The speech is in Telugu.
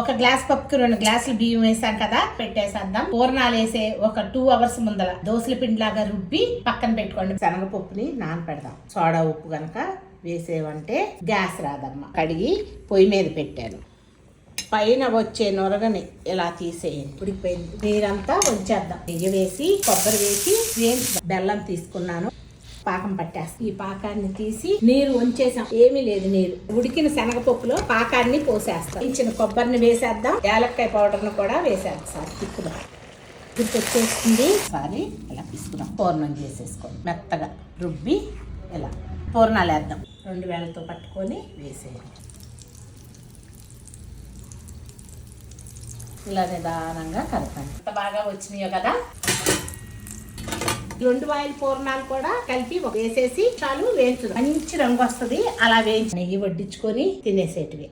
ఒక గ్లాస్ పప్పుకి 2 గ్లాసులు బియ్యం వేసాం కదా, పెట్టేసేద్దాం. పూర్ణాలు వేసే ఒక 2 అవర్స్ ముందల దోసల పిండి లాగా రుబ్బి పక్కన పెట్టుకోండి. శనగపప్పుని నానపెడదాం. సోడా ఉప్పు గనక వేసేవంటే గ్యాస్ రాదమ్మా. కడిగి పొయ్యి మీద పెట్టాను. పైన వచ్చే నొరగని ఇలా తీసేయండి. ఉడికిపోయింది. నీరంతా ఉంచేద్దాం. నెయ్యి వేసి కొబ్బరి వేసి వేయించుదాం. బెల్లం తీసుకున్నాను, పాకం పట్టేస్తాం. ఈ పాకాన్ని తీసి నీరు వంచేసాం. ఏమీ లేదు, నీరు ఉడికిన శనగపప్పులో పాకాన్ని పోసేస్తాం. ఇచ్చిన కొబ్బరిని వేసేద్దాం. యాలక్కాయ పౌడర్ను కూడా వేసేద్దాం. సార్ తిప్పుదాం. గుర్తు వచ్చేస్తుంది. సారి ఇలా తీసుకున్నాం. పూర్ణం చేసేసుకోండి. మెత్తగా రుబ్బి ఇలా పూర్ణాలు వేద్దాం. 2 వేలతో పట్టుకొని వేసేయండి. ఇలా నిదానంగా కలపండి. ఎంత బాగా వచ్చినాయో కదా. 2 వాయిల్ పూర్ణాలు కూడా కలిపి వేసేసి చాలు వేయించుదాం. మంచి రంగు వస్తుంది. అలా వేయించి నెయ్యి వడ్డించుకొని తినేసేటివి.